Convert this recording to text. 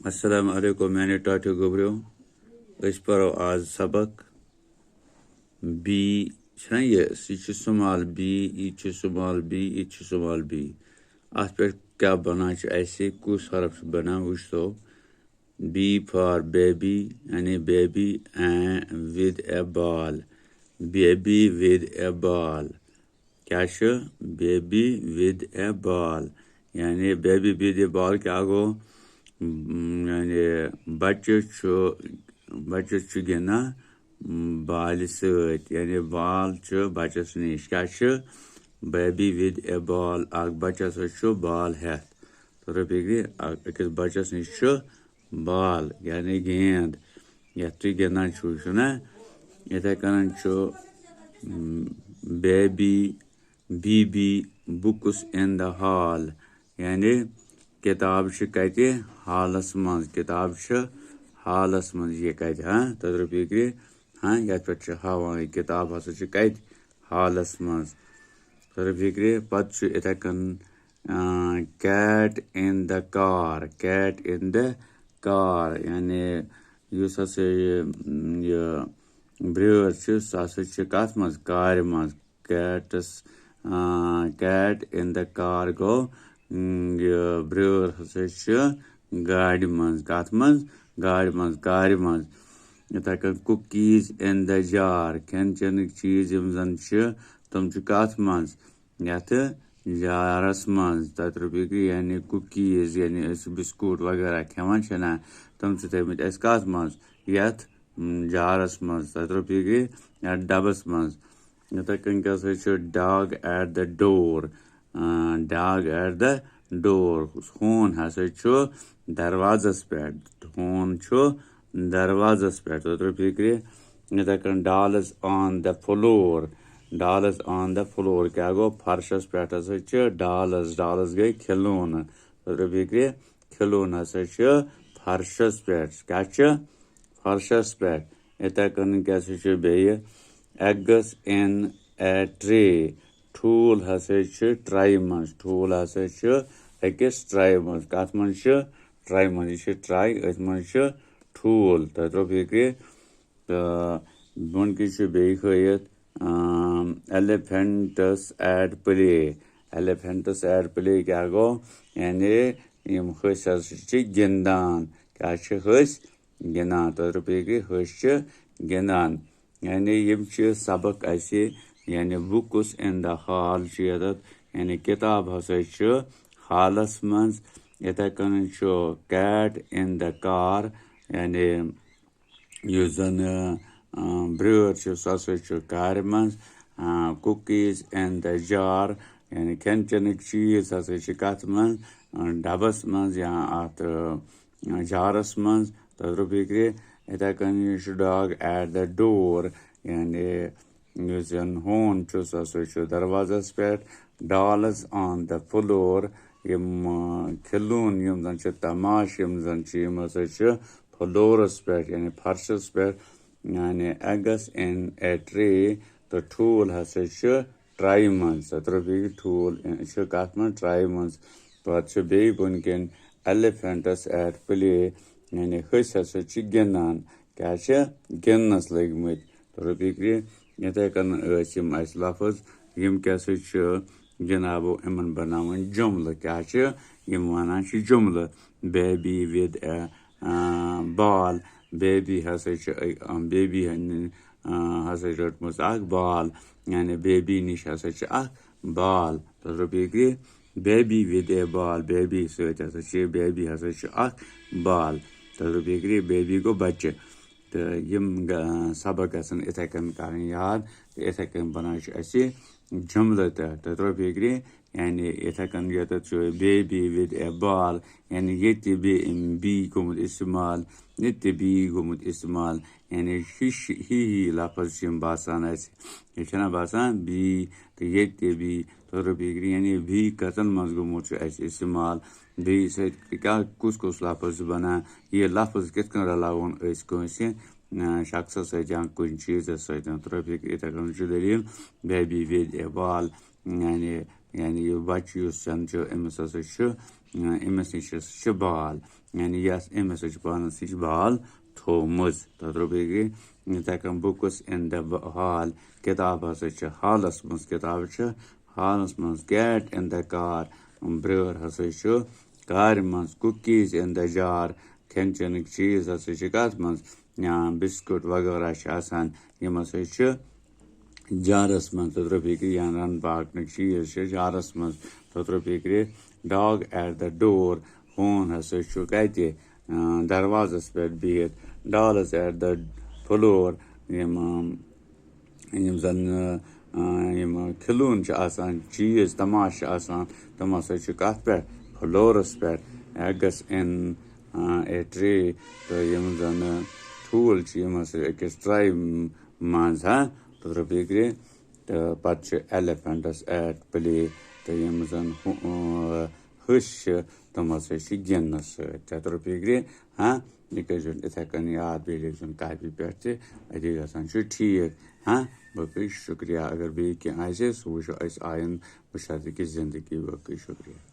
Assalamu alaikum मैंने टाटो गोब्रो इस पर आज सबक बी छना ये स्मॉल बी इच स्मॉल बी इच स्मॉल बी अत पे क्या बना ऐसे कुछ हरफ बना वुच तो बी फॉर बेबी यानी baby with a ball baby with a ball क्या बेबी विद ए बॉल यानी बेबी विद ए बॉल क्या गो यानी बच्चे गिंदान बाल सत यानी बाल बच्चस नश क्या बेबी विद ए बॉल बच्चस बाल हेथ तो रफीक अकिस बच्चस नश बाल यानी गेंद यथ तुम गिंदान ना इथे कन बेबी बीबी बुक्स इन द हॉल यानी किताब कत हालस मज किताब हालस मज ये कत हाँ तदर फिक्र हाँ ये पे हावान किताब हसा कत हालस मज तदर फिक्र पत् इथे कन कैट इन द कार यानी युस हसा ये ब्रेर सह हसा कत मज कार मज कैट इन द कार गो ब्रेर हसा गाड़ मज कत मज गाड़ मज कार मज इथे कन कुकीज इन द जार खेन चेन चीज जन तम कत मज यथ जारस मज तत फिक्र यानी कुकीज यानी बिस्कुट वगैरह खेवान ना तम थमत कत मज यथ जारस मज तत फिक्र या डबस मज इथे कन dog at the door dog at the door होन हसा दरवाजस पे होन दरवाजस पे तत फिक्र इथे कन डॉल्स ऑन द फ्लोर क्या गो फर्शस पे हसा डॉल्स गई खिलौन तत फिक्र खिलौन हसा फर्शस पे क्या फर्शस पे इथे कन क्या बे एग्स इन ए ट्रे ठूल हसा ट्राई मज ठूल हसा अकिस ट्राई मज कत मज ट्राई मज यह ट्राई अथ मज ठूल तत फिक्र बोन किस बे हयत एलिफेंटस एट प्ले क्या गो यानी हस गिंदान क्या हस गिंदान तत फिक्र हस गिंदान यानी सबक यानी बुक्स इन द हॉल यानी किताब हसा हालस मज इथे कन कैट इन द कार यानी जन ब्रेर सह कार मज कुकीज इन द जार यानी खेन चेन चीज हसा कत मज डबस मज या अत जारस मज तत फिक्र इथे कन डॉग एट द डोर यानी जन होन सह दरवाजस पे डॉल्स ऑन द फ्लोर खिलौन जन तमाश जन हसा फ्लोरस पे यानी फर्शस पे यानी एग्स इन ए ट्रे तो ठूल हसा ट्राई मज तत ठूल कत मज ट्राई मज पे बे बोन कन एलिफेंटस एट प्ले यानी हस हसा गिंदान क्या गिंदनस लगमत तत फिक्र इथे कन लफज क्या जनाबो इन बनावन जुमल क्या वन जुमल baby with a ball baby हसा रटम बाल यानी बेबी नश हसा बाल तत फिक्र baby with a ball baby baby हसा बाल तत फिक्र बेबी गो बच्चे तो सबक गन इथे कन कर याद तो इथे कन बना जुमल तत फिक्र यानी इथे कन बेबी विद ए बॉल यानी ये बी गोमुत इस्तेमाल ये बी गोमुत इस्तेमाल यानी ही लफज बासान ये बासान बी तो ये बी तत फिक्र यानी बी कतन मज गोमुत इस्तेमाल बी क्या कुस लफज बना ये लफज कित रलावन कंसे शख्स या कुछ चीज सत फिक्र इथे कन दलील बेबी विद ए बॉल यानी یعنی یہِ بَچہٕ یُس زَن چھُ أمِس ہسا چھُ أمِس نِش چھِ بال یعنی یۄس أمِس چھِ پانَس نِش بال تھوٚومٕژ تَتھ بیٚیہِ یِتھَے کٔنۍ بُکٕس اِن دَ ہال کِتاب ہسا چھِ ہالَس منٛز کِتاب چھِ ہالَس منٛز کیٹ اِن دَ کار برٛٲر ہسا چھُ کارِ منٛز کُکیٖز اِن دَ جار کھٮ۪ن چٮ۪نٕکۍ چیٖز ہسا چھِ کَتھ منٛز یا بِسکُٹ وغیرہ چھِ آسان یِم ہسا چھِ جارَس منٛز تہٕ بیٚیہِ یا رَنہٕ پاکنٕکۍ چیٖز چھِ جارَس منٛز تہٕ بیٚیہِ ڈاگ ایٹ دَ ڈور ہوٗن ہسا چھُ کَتہِ دروازَس پٮ۪ٹھ بِہِتھ ڈالٕز ایٹ دَ فٕلور یِم زَن یِم کھِلوٗن چھِ آسان چیٖز تماشہٕ چھِ آسان تِم ہسا چھِ کَتھ پٮ۪ٹھ فٕلورَس پٮ۪ٹھ ایگٕس اِن اے ٹرٛے تہٕ یِم زَن ٹھوٗل چھِ یِم ہسا أکِس ٹرٛاے منٛز تہٕ بیٚیہِ تہٕ پَتہٕ چھِ ایلیفنٛٹَس ایٹ پٕلے تہٕ یِم زَن ۂسۍ چھِ تِم ہسا چھِ گِنٛدنَس سۭتۍ تہٕ بیٚیہِ یہِ کٔرۍزیٚو یِتھَے کٔنۍ یاد بیٚیہِ لیکھزیٚو کاپی پٮ۪ٹھ تہِ اَتی گژھان چھُ ٹھیٖک باقٕے شُکریہ اگر بیٚیہِ کینٛہہ آسہِ سُہ وٕچھو أسۍ آیِنٛد بہٕ چھَس أکِس زِندگی باقٕے شُکریہ